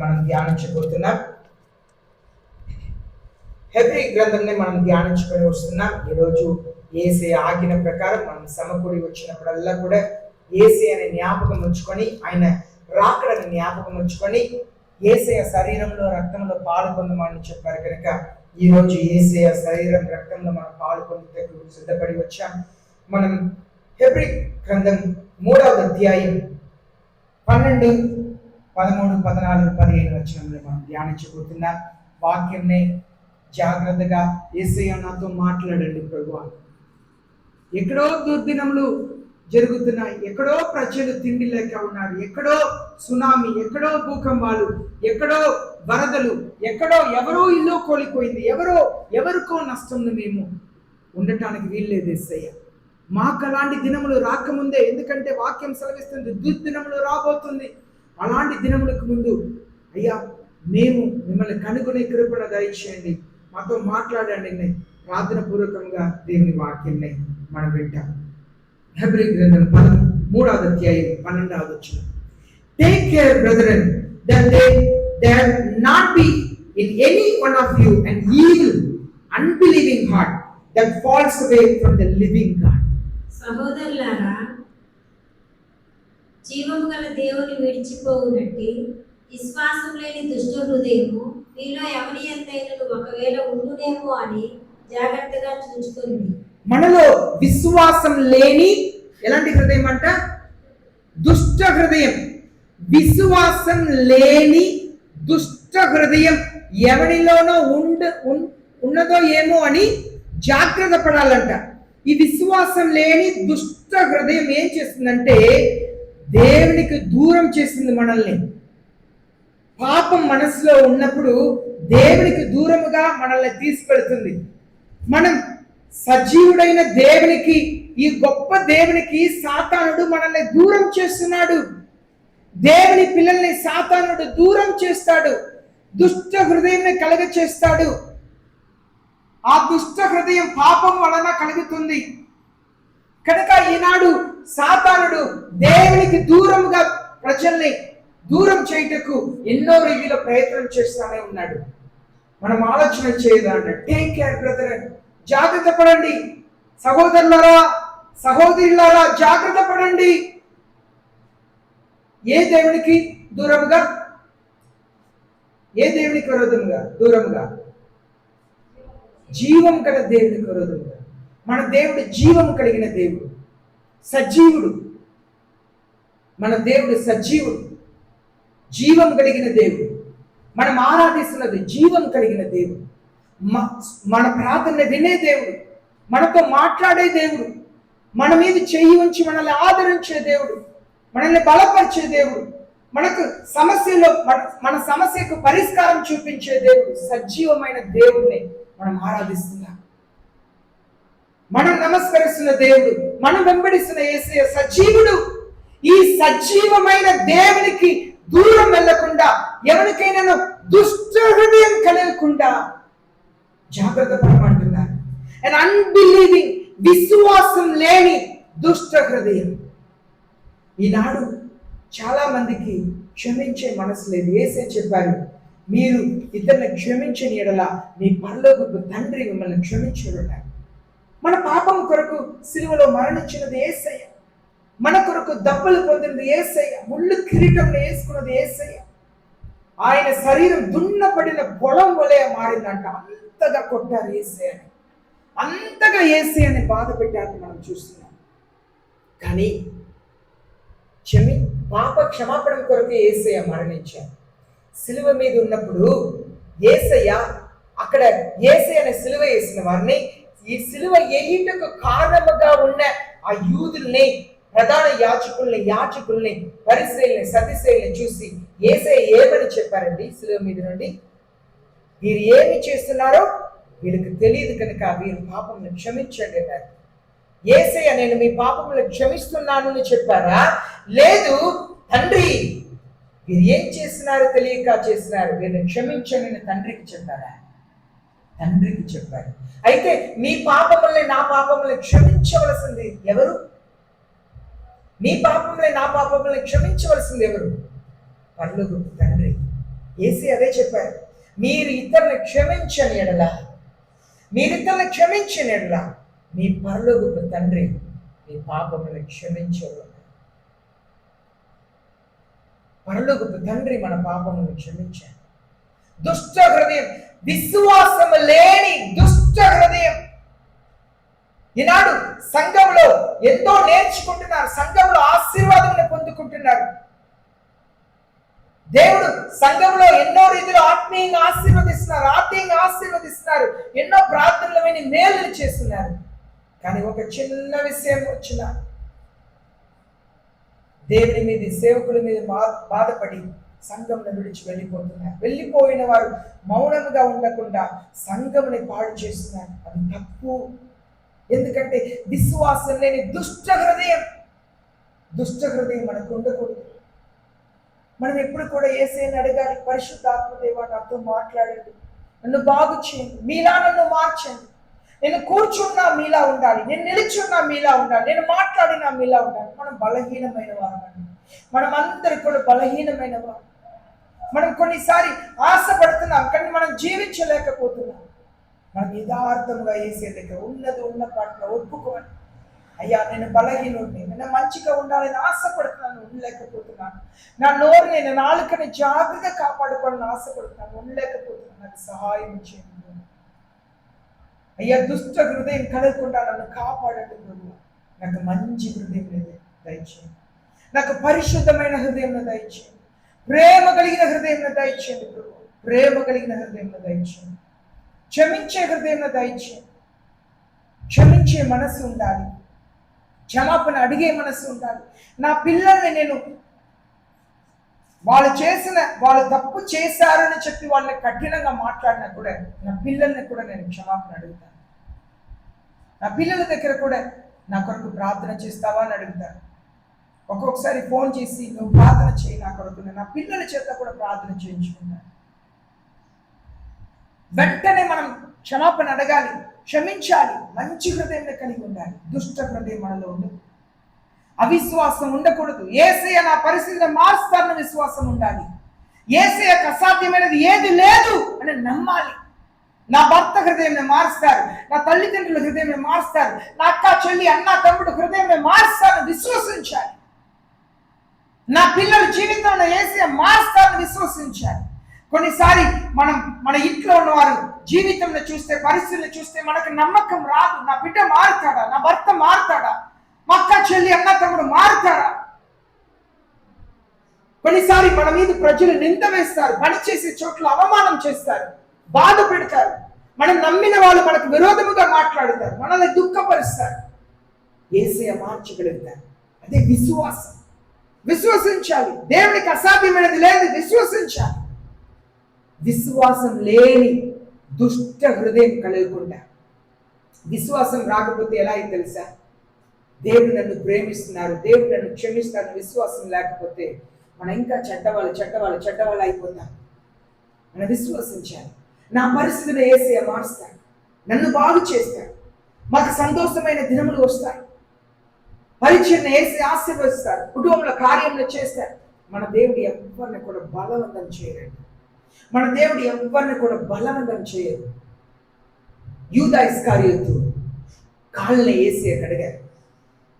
మనం ధ్యానించబోతున్నాం. హెబ్రీ గ్రంథంని మనం ధ్యానించుకొని వస్తున్నాం. ఈరోజు యేసయ్య ఆజ్ఞ ప్రకారం మనం సమకూడి వచ్చినప్పుడల్లా కూడా యేసయ్యని జ్ఞాపకం ఉంచుకొని, ఆయన రాకడని జ్ఞాపకం ఉంచుకొని, యేసయ్య శరీరంలో రక్తంలో పాలు పొందమని చెప్పారు కనుక ఈరోజు యేసయ్య శరీరం రక్తంలో మనం పాలు పొందుటకు సిద్ధపడి వచ్చాం. మనం హెబ్రీ గ్రంథం 3వ అధ్యాయం 12, 13, 14, 15 వచనంలో మనం ధ్యానించబోతున్నాం. వాక్యంని జాగ్రత్తగా యేసయ్య నాతో మాట్లాడండి ప్రభువా. ఎక్కడో దుర్దినములు జరుగుతున్నాయి, ఎక్కడో ప్రజలు తిండి లేక ఉన్నారు, ఎక్కడో సునామీ, ఎక్కడో భూకంపాలు, ఎక్కడో వరదలు, ఎక్కడో ఎవరో ఇల్లు కోల్పోయింది, ఎవరికో నష్టంలో మేము ఉండటానికి వీల్లేదు యేసయ్య. మాకు అలాంటి దినములు రాకముందే, ఎందుకంటే వాక్యం సెలవిస్తుంది దుర్దినములు రాబోతుంది. అలాంటి దినములకు ముందు అయ్యా మేము మిమ్మల్ని కనుగొనే కృపణ దయచేయండి, మాతో మాట్లాడండి. ప్రార్థన పూర్వకంగా దేవుని వాక్యాన్ని మనం వింటాం. హెబ్రీ గ్రంథం 3వ అధ్యాయం 12వ వచనం. Take care, brethren, that there not be in any one of you an evil, unbelieving heart that falls away from the living God. సహోదరులారా, జీవము గల దేవుని విడిచిపోవునట్టి విశ్వాసం లేని దుష్ట హృదయము మీలో ఎవరి ఎంతైనను ఒకవేళ ఉండునేమో అని జాగ్రత్తగా చూచుకోండి. మనలో విశ్వాసం లేని ఎలాంటి హృదయం అంట? దుష్ట హృదయం. విశ్వాసం లేని దుష్ట హృదయం ఎవరిలోనో ఉన్నదో ఏమో అని జాగ్రత్త పడాలంట. ఈ విశ్వాసం లేని దుష్ట హృదయం ఏం చేస్తుందంటే దేవునికి దూరం చేస్తుంది మనల్ని. పాపం మనసులో ఉన్నప్పుడు దేవునికి దూరముగా మనల్ని తీసుకెళ్తుంది. మనం సజీవుడైన దేవునికి, ఈ గొప్ప దేవునికి సాతానుడు మనల్ని దూరం చేస్తున్నాడు. దేవుని పిల్లల్ని సాతానుడు దూరం చేస్తాడు, దుష్ట హృదయాన్ని కలుగ చేస్తాడు. ఆ దుష్ట హృదయం పాపం వలన కలుగుతుంది కనుక ఈనాడు సాతానుడు దేవునికి దూరముగా ప్రజల్ని దూరం చేయుటకు ఎన్నో రీతిలో ప్రయత్నం చేస్తానే ఉన్నాడు. మనం ఆలోచన చేయదాన్ని. టేక్ కేర్ బ్రదర్, జాగ్రత్త పడండి. సహోదరులారా, సహోదరులారా, జాగ్రత్త పడండి. ఏ దేవునికి దూరముగా? ఏ దేవునికి విరోధముగా? దూరముగా జీవం గల దేవునికి విరోధముగా. మన దేవుడు జీవము కలిగిన దేవుడు, సజీవుడు. మన దేవుడు సజీవుడు, జీవం కలిగిన దేవుడు. మనం ఆరాధిస్తున్నది జీవం కలిగిన దేవుడు. మన ప్రార్థన వినే దేవుడు, మనతో మాట్లాడే దేవుడు, మన మీద చెయ్యి ఉంచి మనల్ని ఆదరించే దేవుడు, మనల్ని బలపరిచే దేవుడు, మనకు సమస్యలో మన సమస్యకు పరిష్కారం చూపించే దేవుడు, సజీవమైన దేవుడిని మనం ఆరాధిస్తున్నాం. మనం నమస్కరిస్తున్న దేవుడు, మనం వెంబడిస్తున్న యేసయ్య సజీవుడు. ఈ సజీవమైన దేవునికి దూరం వెళ్ళకుండా, ఎవరికైనా దుష్ట హృదయం కలగకుండా జాగ్రత్త పడమంటున్నారు. అండ్ అన్బిలీవింగ్, విశ్వాసం లేని దుష్ట హృదయం. ఈనాడు చాలా మందికి క్షమించే మనసు లేదు. యేసే చెప్పారు, మీరు ఇతరులను క్షమించని ఎడల మీ పరలోకపు తండ్రి మిమ్మల్ని క్షమించున్నాడు. మన పాపం కొరకు సిలువలో మరణించినది యేసయ్య, మన కొరకు దెబ్బలు పొందినది యేసయ్య, ముళ్ళు కిరీటంలో వేసుకున్నది యేసయ్య. ఆయన శరీరం దున్నపడిన పొలం వలె మారిందంట. అంతగా కొట్టారు యేసయ్యని, అంతగా యేసయ్యని బాధ పెట్టారు మనం చూస్తున్నాం. కానీ పాప క్షమాపణ కొరకు యేసయ్య మరణించారు. సిలువ మీద ఉన్నప్పుడు యేసయ్య, అక్కడ యేసయ్యని సిలువ వేసిన వారిని, ఈ సిలువ వేయుటకు కారణముగా ఉన్న ఆ యూదుల్ని, ప్రధాన యాజకుల్ని, పరిసయ్యుల్ని, సద్దుసయ్యుల్ని చూసి యేసయ్య ఏమని చెప్పారండి? సిలువ మీద నుండి, వీరు ఏమి చేస్తున్నారో వీళ్ళకి తెలియదు కనుక వీరు పాపములను క్షమించండి అన్నారు. యేసయ్య నేను మీ పాపములను క్షమిస్తున్నాను అని చెప్పారా? లేదు, తండ్రి వీరు ఏం చేస్తున్నారో తెలియక చేస్తున్నారు, వీరిని క్షమించండి తండ్రికి చెప్పారా? తండ్రికి చెప్పారు. అయితే మీ పాపముల్ని, నా పాపముల్ని క్షమించవలసింది ఎవరు? మీ పాపముల్ని, నా పాపముల్ని క్షమించవలసింది ఎవరు? పరలోకపు తండ్రి. యేసే అదే చెప్పారు, మీరు ఇతరులను క్షమించని ఎడల, మీరు ఇతరులను క్షమించిన ఎడల మీ పరలోకపు తండ్రి మీ పాపములను క్షమించరు. పరలోకపు తండ్రి మన పాపములను క్షమించారు. దుష్ట హృదయం, విశ్వాసము లేని దుష్ట హృదయం. ఈనాడు సంఘంలో ఎంతో నేర్చుకుంటున్నారు, సంఘంలో ఆశీర్వాదం పొందుకుంటున్నారు. దేవుడు సంఘంలో ఎన్నో రీతిలో ఆత్మీయంగా ఆశీర్వదిస్తున్నారు, ఎన్నో ప్రార్థనలమైన మేలులు చేస్తున్నారు. కానీ ఒక చిన్న విషయం వచ్చిన దేవుని మీద, సేవకుల మీద బాధపడి సంఘంలో విడిచి వెళ్ళిపోతున్నారు. వెళ్ళిపోయిన వారు మౌనంగా ఉండకుండా సంఘముని పాడు చేస్తున్నారు. అది తప్పు. ఎందుకంటే విశ్వాసం లేని దుష్ట హృదయం మనకు ఉండకూడదు. మనం ఎప్పుడు కూడా యేసేని అడగాలి, పరిశుద్ధాత్మ దేవా నాతో మాట్లాడండి, నన్ను బాగు చేయండి, మీలా నన్ను మార్చండి. నేను కూర్చున్నా మీలా ఉండాలి, నేను నిలిచున్నా మీలా ఉండాలి, నేను మాట్లాడినా మీలా ఉండాలి. మనం బలహీనమైన వారమండి, మనం అందరూ కూడా బలహీనమైన వారు. మనం కొన్నిసారి ఆశపడుతున్నాం కానీ మనం జీవించలేకపోతున్నాం. మనం యథార్థంగా యేసే దగ్గర ఉన్నది ఉన్న పాటలో ఒప్పుకోవాలి. అయ్యా నేను బలహీనుడిని, నేను మంచిగా ఉండాలని ఆశపడుతున్నాను, ఉండలేకపోతున్నాను. నా నోరుని, నా నాలుకని జాగ్రత్తగా కాపాడుకోవాలని ఆశపడుతున్నాను, ఉండలేకపోతున్నాను. నాకు సహాయం చేయండి అయ్యా. దుష్ట హృదయం కలగకుండా నన్ను కాపాడండి ప్రభు. నాకు మంచి హృదయం దయచేయండి, నాకు పరిశుద్ధమైన హృదయం దయచేయండి, ప్రేమ కలిగిన హృదయం దయచేయండి ప్రభు. ప్రేమ కలిగిన హృదయం దయచేయండి, క్షమించే హృదయం దయచేయండి. క్షమించే మనసు ఉండాలి, క్షమాపణ అడిగే మనసు ఉండాలి. నా పిల్లల్ని నేను వాళ్ళు తప్పు చేశారని చెప్పి వాళ్ళని కఠినంగా మాట్లాడినా కూడా నా పిల్లల్ని కూడా నేను క్షమాపణ అడుగుతాను. నా పిల్లల దగ్గర కూడా నా కొరకు ప్రార్థన చేస్తావా అని అడుగుతాను. ఒక్కొక్కసారి ఫోన్ చేసి నువ్వు ప్రార్థన చేయి నా కొరకు, నా పిల్లల చేత కూడా ప్రార్థన చేయించుకున్నాను. వెంటనే మనం క్షమాపణ అడగాలి, క్షమించాలి, మంచి హృదయం కలిగి ఉండాలి. దుష్ట హృదయం మనలో ఉండదు, అవిశ్వాసం ఉండకూడదు. యేసయ్య నా పరిస్థితిని మారుస్తారన్న విశ్వాసం ఉండాలి. యేసయ్యకు అసాధ్యమైనది ఏది లేదు అని నమ్మాలి. నా భర్త హృదయం మారుస్తారు, నా తల్లిదండ్రుల హృదయం మారుస్తారు, నా అక్క చెల్లి అన్న తమ్ముడు హృదయం మారుస్తారని విశ్వసించాలి. నా పిల్లల జీవితంలో యేసయ్య మారుస్తారని విశ్వసించాలి. కొన్నిసారి మన ఇంట్లో ఉన్నవారు జీవితంలో చూస్తే, పరిస్థితులు చూస్తే మనకు నమ్మకం రాదు. నా బిడ్డ మారుతాడా, నా భర్త మారుతాడా, మా అక్క చెల్లి అన్న తమ్ముడు మారుతారా? కొన్నిసారి మన మీద ప్రజలు నింద వేస్తారు, పనిచేసే చోట్ల అవమానం చేస్తారు, బాధ పెడతారు. మనం నమ్మిన వాళ్ళు మనకు విరోధముగా మాట్లాడతారు, మనల్ని దుఃఖపరుస్తారు. యేసయ్య మార్చగలుగుతారు. అదే విశ్వాసం. విశ్వసించాలి, దేవునికి అసాధ్యమైనది లేదు, విశ్వసించాలి. విశ్వాసం లేని దుష్ట హృదయం కలగకుండా. విశ్వాసం రాకపోతే ఎలా అయింది తెలుసా? దేవుడు నన్ను ప్రేమిస్తున్నారు, దేవుడు నన్ను క్షమిస్తారు విశ్వాసం లేకపోతే మనం ఇంకా చెడ్డవాళ్ళు అయిపోతాం. మనం విశ్వసించాలి. నా పరిస్థితిని యేసయ్య మారుస్తాడు, నన్ను బాగు చేస్తాడు, మాకు సంతోషమైన దినములు వస్తాయి, పరిచయం యేసయ్య ఆశీర్వదిస్తాడు, కుటుంబంలో కార్యంలో చేస్తాడు. మన దేవుడు ఎవరిని కూడా బలవంతం చేయలేడు. మన దేవుడు ఎవరిని కూడా బలవంతం చేయదు. యూదా ఇస్కారియోతు కాళ్ళని యేసయ్య కడిగారు.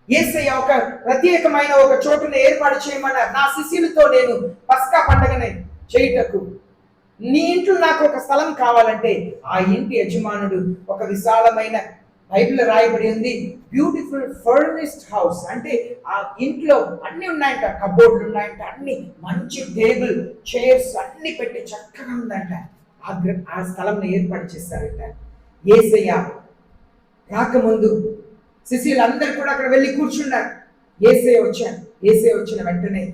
యేసయ్య ఒక ప్రత్యేకమైన ఒక చోటును ఏర్పాటు చేయమన్నారు. నా శిష్యులతో నేను పస్కా పండగని చేయుటకు నీ ఇంట్లో నాకు ఒక స్థలం కావాలంటే ఆ ఇంటి యజమానుడు ఒక విశాలమైన, బైబిల్లో రాయబడి ఉంది, బ్యూటిఫుల్ ఫర్నిష్డ్ హౌస్, అంటే ఆ ఇంట్లో అన్ని ఉన్నాయంట, కబోర్డ్లు ఉన్నాయంట, అన్ని మంచి టేబుల్ చైర్స్ అన్ని పెట్టి చక్కగా ఉందంట. ఆ స్థలంలో ఏర్పాటు చేస్తారంట. యేసయ్య రాకముందు శిష్యులందరూ కూడా అక్కడ వెళ్ళి కూర్చున్నారు. యేసయ్య వచ్చిన వెంటనే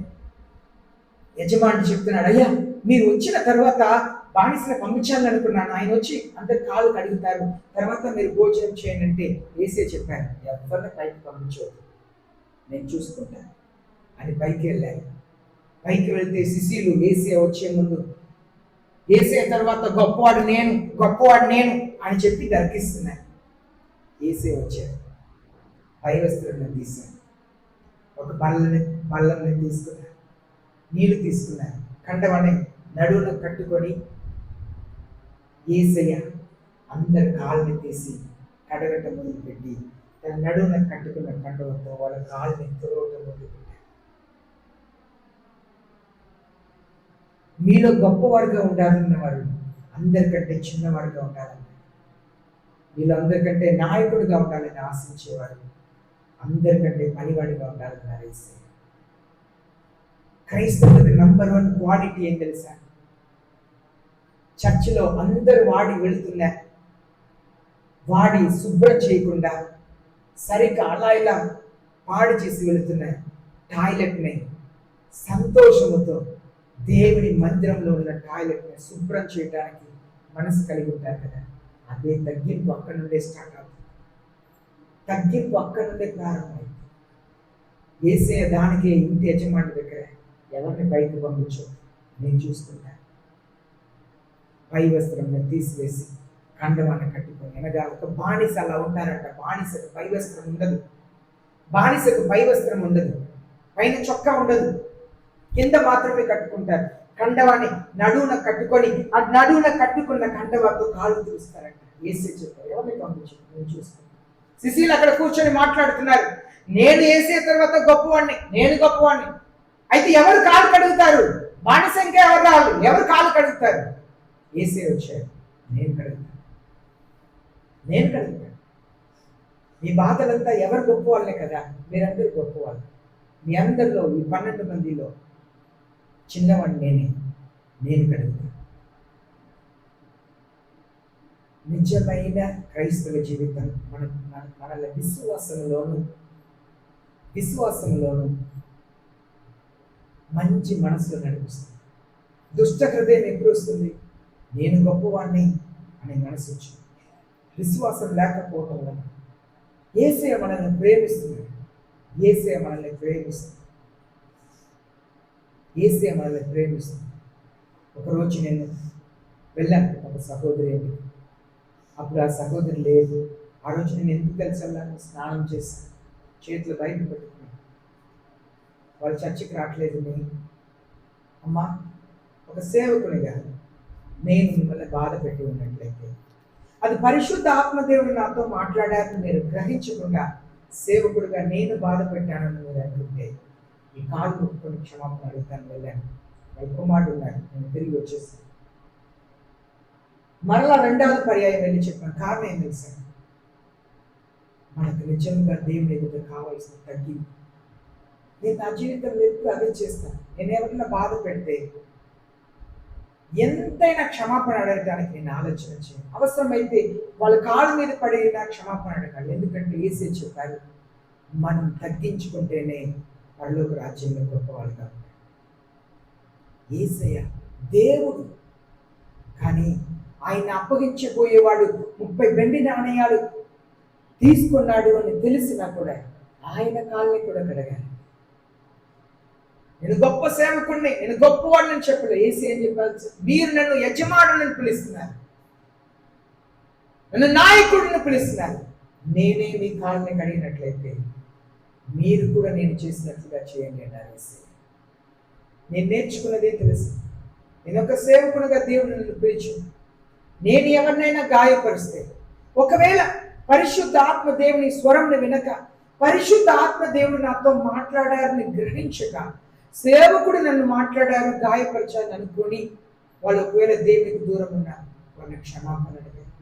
యజమాని చెప్తున్నాడు, అయ్యా మీరు వచ్చిన తర్వాత బానిసను పంపించాలని అనుకున్నాను, ఆయన వచ్చి అందరు కాళ్ళు కడుగుతారు, తర్వాత మీరు భోజనం చేయండి అంటే యేసయ్య చెప్పారు, ఎవరిని పైకి పంపించవద్దు, నేను చూసుకుంటాను అని పైకి వెళ్ళారు. పైకి వెళ్తే శిష్యులు యేసయ్య వచ్చే ముందు, యేసయ్య తర్వాత గొప్పవాడు నేను అని చెప్పి దర్కిస్తున్నారు. యేసయ్య వచ్చారు, పై వస్త్రాలను తీశారు, ఒక బల్లని తీసుకున్నారు, నీళ్లు తీసుకున్నారు, కండవని నడువును కట్టుకొని యేసయ్య అందరి కాళ్ళని తీసి కడగటం మొదలుపెట్టి తన నడువున కట్టుకున్న కండువతో వాళ్ళ కాళ్ళని తుడవటం మొదలుపెట్టారు. మీలో గొప్పవారుగా ఉండాలన్న వారు అందరికంటే చిన్నవారుగా ఉండాలని, మీలో అందరికంటే నాయకుడిగా ఉండాలని ఆశించేవారు అందరికంటే పనివాడిగా ఉండాలన్నారు యేసయ్య. క్రైస్తవులకు నంబర్ 1 క్వాలిటీ ఏం తెలుసా? చర్చిలో అందరూ వెళుతున్నా వాడి శుభ్రం చేయకుండా సరిగ్గా అలా ఇలా పాడు చేసి వెళుతున్న టాయిలెట్ని సంతోషముతో దేవుని మందిరంలో ఉన్న టాయిలెట్ని శుభ్రం చేయడానికి మనసు కలిగి ఉంటారు కదా. అదే తగ్గింపు అక్కడి నుండే స్టార్ట్ అవుతుంది. తగ్గింపు అక్కడి నుండే ప్రారంభమైంది. యేసయ్య దానికే ఇంటి యజమాని దగ్గర ఎవరిని బయటకు పంపించు, నేను చూసుకుంటాను. పై వస్త్రం తీసివేసి కండవాన్ని కట్టుకొని, అనగా ఒక బానిస అలా ఉంటారంట. బానిసకు పై వస్త్రం ఉండదు, బానిసకు పై వస్త్రం ఉండదు, పైన చొక్కా ఉండదు, కింద మాత్రమే కట్టుకుంటారు. కండవాన్ని నడువున కట్టుకొని ఆ నడువున కట్టుకున్న కండవాతో కాళ్ళు చూస్తారంట. యేసే చెప్పారు, ఎవరిని పంపించు, నేను చూసుకుంటాను. శిష్యులు అక్కడ కూర్చొని మాట్లాడుతున్నారు, నేను యేసే తర్వాత గొప్పవాడిని, నేను గొప్పవాడిని. అయితే ఎవరు కాలు కడుగుతారు? బానిస ఇంకా ఎవరు రాళ్ళు, ఎవరు కాలు కడుగుతారు? యేసే వచ్చారు, నేను కడుగుతాను, నేను కడుగుతాను. మీ బాధలంతా ఎవరు గొప్పవాళ్ళే కదా, మీరందరూ గొప్పవాళ్ళు. మీ అందరిలో ఈ 12 మందిలో చిన్నవాడిని నేనే, నేను కడుగుతాను. నిజమైన క్రైస్తవ జీవితం మనల్ని విశ్వాసంలోను మంచి మనసులో నడిపిస్తుంది. దుష్ట హృదయం ఎప్పుడు వస్తుంది? నేను గొప్పవాడిని అనే మనసు వచ్చింది. విశ్వాసం లేకపోవటం వల్ల యేసయ్య మనల్ని ప్రేమిస్తున్నాడు. యేసయ్య మనల్ని ప్రేమిస్తుంది. ఒకరోజు నేను వెళ్ళాను ఒక సహోదరి ఇంటికి. అప్పుడు ఆ సహోదరి లేదు. ఆ రోజు నేను ఎందుకు తెలిసాను? స్నానం చేశాను, చేతులు బయట పెట్టుకున్నాను. వాళ్ళు చర్చికి రావట్లేదు. అమ్మా, ఒక సేవకునిగా నేను మిమ్మల్ని బాధ పెట్టి ఉన్నట్లయితే అది పరిశుద్ధ ఆత్మదేవుడు నాతో మాట్లాడారని మీరు గ్రహించకుండా సేవకుడిగా నేను బాధ పెట్టానని మీరు అనుకుంటే ఈ కాలు ముట్టుకొని క్షమాపణ అడుగుతాను. వెళ్ళాను, వాళ్ళ కుమారుడు ఉన్నాడు, నేను తిరిగి వచ్చేసాను. మరలా 2వ పర్యాయం వెళ్ళి చెప్పాను. కారణం ఏం తెలుసాను? మనకు నిజంగా దేవుని ఎదుట కావాల్సిన తగ్గింపు. నేను నా జీవితంలో ఎప్పుడు అదే చేస్తాను. నేను ఎవరైనా బాధ పెడితే ఎంతైనా క్షమాపణ అడగడానికి నేను ఆలోచన చేయను. అవసరమైతే వాళ్ళ కాళ్ళ మీద పడినా క్షమాపణ అడగాలి. ఎందుకంటే యేసే చెప్పారు, మనం తగ్గించుకుంటేనే పరలోక రాజ్యంలో గొప్పవాళ్ళు కాబట్టి. యేసయ్య దేవుడు, కానీ ఆయన అప్పగించబోయేవాడు 30 వెండి నాణేయాలు తీసుకున్నాడు అని తెలిసినా కూడా ఆయన కాళ్ళని కూడా కడగాలి. నేను గొప్ప సేవకుడిని, నేను గొప్పవాడిని చెప్పలేదు. యేసు ఏం చెప్పాలి? మీరు నన్ను యజమానులను పిలుస్తున్నారు, నన్ను నాయకుడిని పిలుస్తున్నారు. నేనే మీ కాళ్ళని కడిగినట్లయితే మీరు కూడా నేను చేసినట్లుగా చేయండి అన్నారు యేసు. నేను నేర్చుకున్నదే తెలుసు. నేను ఒక సేవకునిగా దేవుడు నన్ను పిలిచి నేను ఎవరినైనా గాయపరిస్తే, ఒకవేళ పరిశుద్ధ ఆత్మ దేవుని స్వరంని వినక పరిశుద్ధ ఆత్మ దేవుడు నాతో మాట్లాడారని గ్రహించక సేవకుడు నన్ను మాట్లాడారు, గాయపరిచారని అనుకొని వాళ్ళు ఒకవేళ దేవునికి దూరం ఉన్నారు, వాళ్ళని క్షమాపణ అడిగారు.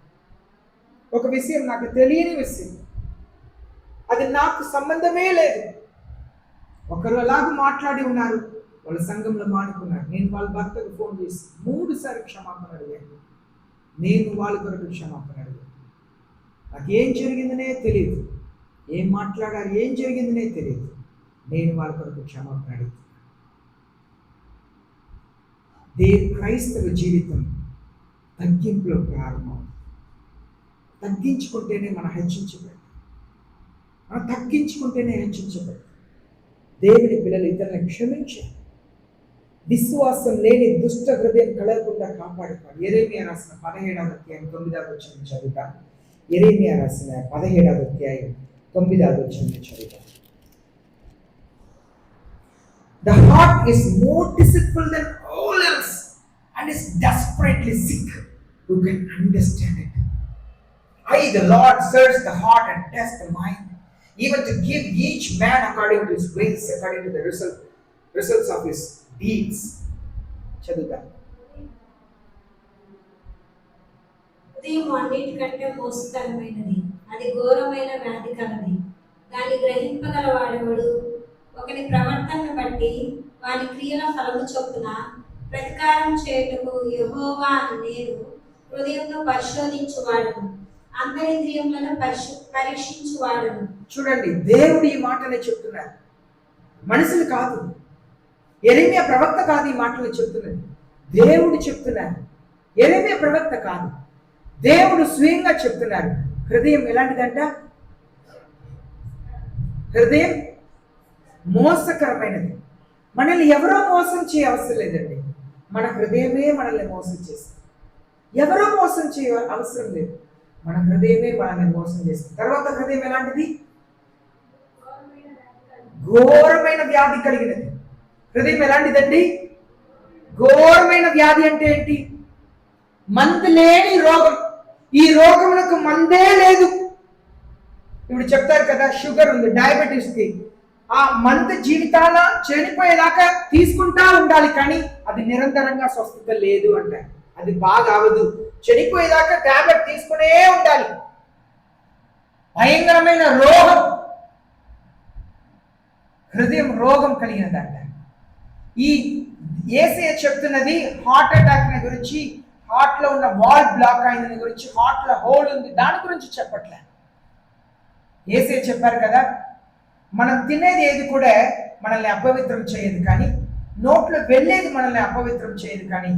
ఒక విషయం నాకు తెలియని విషయం, అది నాకు సంబంధమే లేదు. ఒకరు అలాగ మాట్లాడి ఉన్నారు, వాళ్ళ సంఘంలో మానుకున్నారు. నేను వాళ్ళ భర్తకు ఫోన్ చేసి 3 సార్లు క్షమాపణ అడిగాను. నేను వాళ్ళ కొరకు క్షమాపణ అడిగాను. నాకు ఏం జరిగిందనే తెలియదు, ఏం మాట్లాడారు, ఏం జరిగిందనే తెలియదు. నేను వాళ్ళ కొరకు క్షమాపణ అడుగుతున్నాను. క్రైస్తవ జీవితం తగ్గింపులో ప్రారంభం. తగ్గించుకుంటేనే మనం హెచ్చించబడతాం. మనం తగ్గించుకుంటేనే హెచ్చించబడతాం. దేవుని పిల్లలు ఇతరులను క్షమించాలి. విశ్వాసం లేని దుష్ట హృదయం కలగకుండా కాపాడుకోవాలి. యెరెమీయా రాసిన 17వ అధ్యాయం 9వ వచనం చదువుతాం. యెరెమీయా రాసిన 17వ అధ్యాయం 9వ వచనం చదువుతాం. The heart is more deceitful than all else and is desperately sick, who can understand it? The Lord search the heart and test the mind, even to give each man according to his ways, according to the results of his deeds. చదువుతా. హృదయం అన్నిటికంటే మోసకరమైనది, అది ఘోరమైన వ్యాధి కలది. దాన్ని గ్రహింపగల వాడెవడు? ఒకని ప్రవర్తనను బట్టి వాని క్రియల ఫలము చొప్పున ప్రతికారం చేయుటకు యెహోవా అను నేను హృదయంలో పరిశోధించువాడను, అంతరింద్రియములను పరీక్షించువాడను. చూడండి, దేవుడు ఈ మాటనే చెప్తున్నారు, మనుషులు కాదు. యెరెమీయా ప్రవక్త కాదు ఈ మాటలు చెప్తున్నది, దేవుడు చెప్తున్నారు. యెరెమీయా ప్రవక్త కాదు, దేవుడు స్వయంగా చెప్తున్నారు. హృదయం ఎలాంటిదంట? హృదయం మోసకరమైనది. మనల్ని ఎవరో మోసం చేయ అవసరం లేదండి, మన హృదయమే మనల్ని మోసం చేస్తుంది. ఎవరో మోసం చేయ అవసరం లేదు, మన హృదయమే మనల్ని మోసం చేస్తుంది. తర్వాత హృదయం ఎలాంటిది? ఘోరమైన వ్యాధి కలిగినది. హృదయం ఎలాంటిదండి? ఘోరమైన వ్యాధి అంటే ఏంటి? మందు లేని రోగం. ఈ రోగములకు మందే లేదు. ఇప్పుడు చెప్తారు కదా, షుగర్ ఉంది, డయాబెటీస్ కి ఆ మందు జీవితాన చనిపోయేదాకా తీసుకుంటా ఉండాలి, కానీ అది నిరంతరంగా స్వస్థత లేదు అంటారు. అది బాగా అవదు, చనిపోయేదాకా టాబ్లెట్ తీసుకునే ఉండాలి. భయంకరమైన రోగం, హృదయం రోగం కలిగినదంట. ఈ యేసయ్య చెప్తున్నది హార్ట్ అటాక్ గురించి, హార్ట్ లో ఉన్న వాల్ బ్లాక్ అయిన గురించి, హార్ట్ లో హోల్ ఉంది దాని గురించి చెప్పట్లే. యేసయ్య చెప్పారు కదా, మనం తినేది ఏది కూడా మనల్ని అపవిత్రం చేయదు, కానీ నోట్లో వెళ్ళేది మనల్ని అపవిత్రం చేయదు, కానీ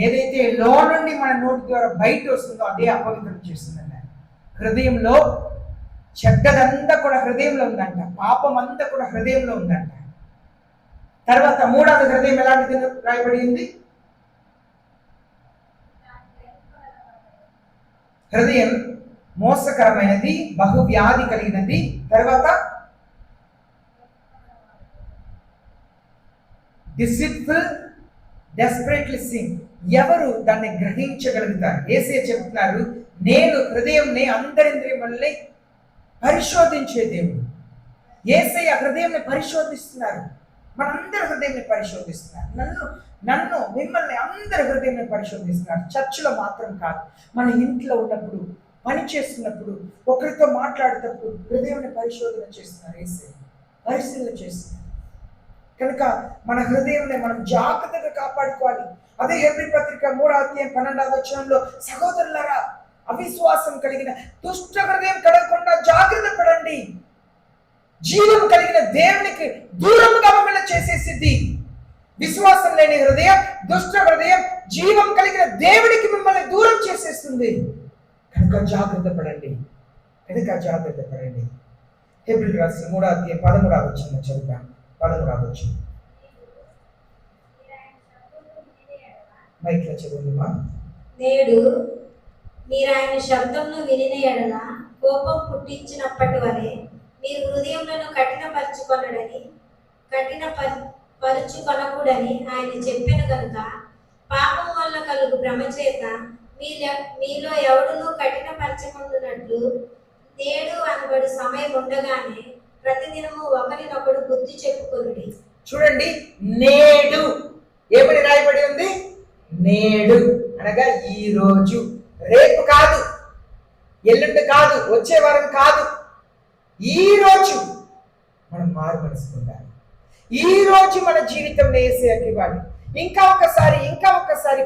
ఏదైతే లో నుండి మన నోటి ద్వారా బయట వస్తుందో అదే అపవిత్రం చేస్తుందంట. హృదయంలో చెడ్డదంతా కూడా హృదయంలో ఉందంట, పాపం అంతా కూడా హృదయంలో ఉందంట. తర్వాత మూడవది హృదయం ఎలాంటిది రాయబడింది? హృదయం మోసకరమైనది, బహువ్యాధి కలిగినది. తర్వాత డిసిప్ఫుల్, డెస్పరేట్లీ సిన్. ఎవరు దాన్ని గ్రహించగలుగుతారు? యేసయ్య చెప్తున్నారు, నేను హృదయంని అంతరింద్రియముల్ని పరిశోధించే దేవుడు. యేసయ్య హృదయంని పరిశోధిస్తున్నారు, మనందరి హృదయాన్ని పరిశోధిస్తున్నారు. నన్ను మిమ్మల్ని అందరి హృదయాన్ని పరిశోధిస్తున్నారు. చర్చిలో మాత్రం కాదు, మన ఇంట్లో ఉన్నప్పుడు, పని చేస్తున్నప్పుడు, ఒకరితో మాట్లాడేటప్పుడు హృదయాన్ని పరిశోధన చేస్తున్నారు. యేసయ్య పరిశీలన చేస్తున్నారు. కనుక మన హృదయాన్ని మనం జాగ్రత్తగా కాపాడుకోవాలి. అదే హెబ్రీ పత్రిక 3:12 సహోదరులారా, అవిశ్వాసం కలిగిన దుష్ట హృదయం కలగకుండా జాగ్రత్త పడండి, జీవం కలిగిన దేవునికి దూరంగా మిమ్మల్ని చేసేసిద్ది. విశ్వాసం లేని హృదయం, దుష్ట హృదయం జీవం కలిగిన దేవునికి మిమ్మల్ని దూరం చేసేస్తుంది. కనుక జాగ్రత్త పడండి. హెబ్రీయులకు రాసిన 3:13 చదువుతాం. 13 మైక్లో చదువుమా. నేడు మీరు ఆయన శబ్దంను వినిన ఎడల కోపం పుట్టించినప్పటి వలె మీరు హృదయములను కఠినపరచుకొనకూడని ఆయన చెప్పెను కనుక, పాపం వల్ల కలుగు భ్రమ చేత మీలో ఎవడునూ కఠినపరచకుండునట్లు నేడు అనబడు సమయం ఉండగానే ప్రతిదినము ఒకరినొకడు బుద్ధి చెప్పుకొనుడి. చూడండి, నేడు ఏమని రాయబడి ఉంది? నేడు అనగా ఈ రోజు, రేపు కాదు, ఎల్లుండి కాదు, వచ్చే వారం కాదు. ఈ రోజు మనం మారు మనసుకుందాం. ఈ రోజు మన జీవితం యేసయ్యకి ఇవ్వాలి. ఇంకా ఒక్కసారి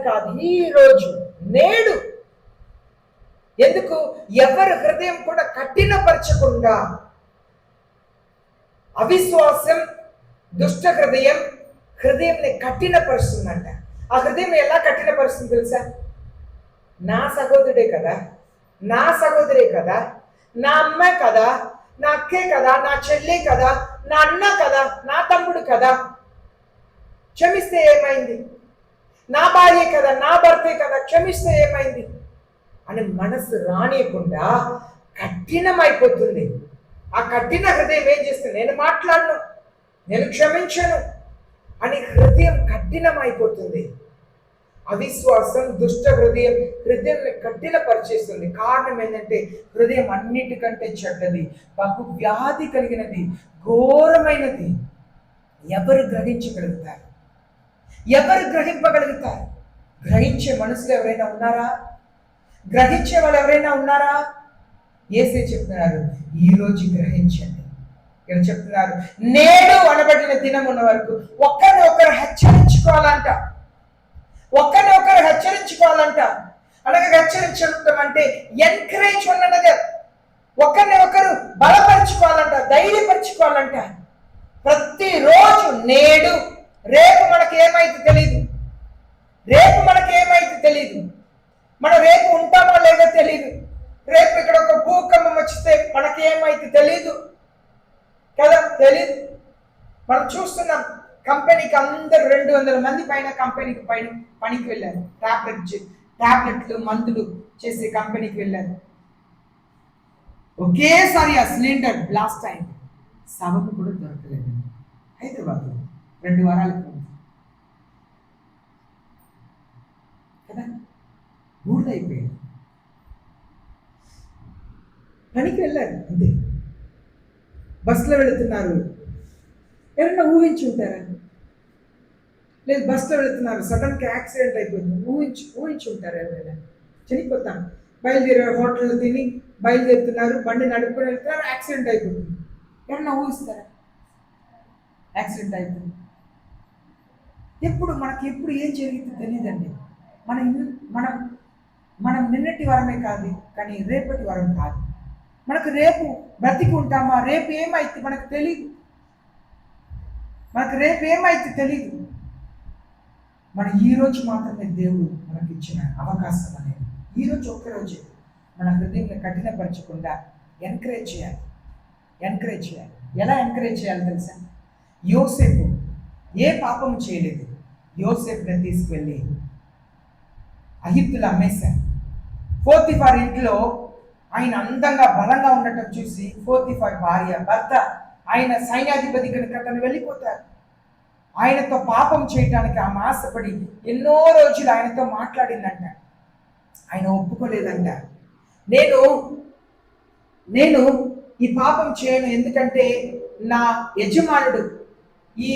కాదు, ఈ రోజు, నేడు. ఎందుకు? ఎవరి హృదయం కూడా కఠినపరచకుండా. అవిశ్వాసం, దుష్ట హృదయంని కఠినపరుస్తుందంట. ఆ హృదయం ఎలా కఠినపరుస్తుంది తెలుసా? నా సహోదరుడే కదా, నా సహోదరే కదా, నా అమ్మాయి కదా, నా అక్కే కదా, నా చెల్లి కదా, నా అన్న కదా, నా తమ్ముడు కదా, క్షమిస్తే ఏమైంది? నా భార్య కదా, నా భర్తే కదా, క్షమిస్తే ఏమైంది అని మనసు రానియకుండా కఠినమైపోతుంది. ఆ కఠిన హృదయం ఏం చేస్తుంది? నేను మాట్లాడను, నేను క్షమించను అని హృదయం కఠినమైపోతుంది. అవిశ్వాసం దుష్ట హృదయాన్ని కఠినపరిచేస్తుంది. కారణం ఏంటంటే హృదయం అన్నిటికంటే చెడ్డది, బహు వ్యాధి కలిగినది, ఘోరమైనది. ఎవరు గ్రహించగలుగుతారు? ఎవరు గ్రహింపగలుగుతారు? గ్రహించే మనుషులు ఎవరైనా ఉన్నారా? గ్రహించే వాళ్ళు ఎవరైనా ఉన్నారా? యేసే చెప్తున్నారు, ఈ రోజు గ్రహించండి. ఇక్కడ చెప్తున్నారు, నేడు అనబడిన దినం ఉన్న వరకు ఒకరిని ఒకరు హెచ్చరించుకోవాలంట. ఒకరిని ఒకరు హెచ్చరించుకోవాలంట. అలాగే హెచ్చరించడం అంటే ఎంకరేజ్ వన్ అనదర్. ఒకరిని ఒకరు బలపరుచుకోవాలంట, ధైర్యపరచుకోవాలంట. ప్రతిరోజు నేడు, రేపు మనకి ఏమైతే తెలియదు, రేపు మనకి ఏమైతే తెలియదు, మనం రేపు ఉంటామో లేదో తెలియదు. రేపు ఇక్కడ ఒక భూకంపం వచ్చితే మనకి ఏమైతే తెలీదు కదా, తెలీదు. మనం చూస్తున్నాం, కంపెనీకి అందరు 200 మంది పైన కంపెనీకి పనికి వెళ్ళారు. టాబ్లెట్లు మందులు చేసే కంపెనీకి వెళ్ళారు. ఒకేసారి ఆ సిలిండర్ బ్లాస్ట్ అయింది. శవము కూడా దొరకలేదు హైదరాబాద్లో 2 వారాల ముందు కదా, బూడిదైపోయింది. పనికి వెళ్ళారు అంతే. బస్సులో వెళుతున్నారు, ఎవరన్నా ఊహించి ఉంటారా? లేదు, బస్సులో వెళుతున్నారు, సడన్గా యాక్సిడెంట్ అయిపోయింది. ఊహించి ఉంటారు ఎవరైనా? చనిపోతాను. బయలుదేరారు, హోటల్లో తిని బయలుదేరుతున్నారు, బండి నడుపుకొని వెళ్తున్నారు, యాక్సిడెంట్ అయిపోతుంది. ఎవరన్నా ఊహిస్తారా? యాక్సిడెంట్ అయిపోతుంది. మనకి ఎప్పుడు ఏం జరిగిందో తెలియదండి. మనం నిన్నటి వరమే కాదు, కానీ రేపటి వరం కాదు. మనకు రేపు బ్రతికి ఉంటామా, రేపు ఏమైతే మనకు తెలియదు. మనకు రేపు ఏమైతే తెలియదు. మన ఈ రోజు మాత్రమే దేవుడు మనకి ఇచ్చిన అవకాశం అనేది. ఈరోజు ఒక్కరోజే మన హృదయంలో కఠినపరచకుండా ఎంకరేజ్ చేయాలి. ఎలా ఎంకరేజ్ చేయాలి తెలుసా? యోసేపు ఏ పాపం చేయలేదు. యోసేపుని తీసుకువెళ్ళి ఐగుప్తులో అమ్మేశారు. పోతీఫర్ ఇంట్లో ఆయన అందంగా బలంగా ఉండటం చూసి పోతీఫర్ భర్త ఆయన సైన్యాధిపతి కనుక అతను వెళ్ళిపోతారు. ఆయనతో పాపం చేయటానికి ఆమె ఆశపడి ఎన్నో రోజులు ఆయనతో మాట్లాడిందంట. ఆయన ఒప్పుకోలేదంట. నేను ఈ పాపం చేయను, ఎందుకంటే నా యజమానుడు ఈ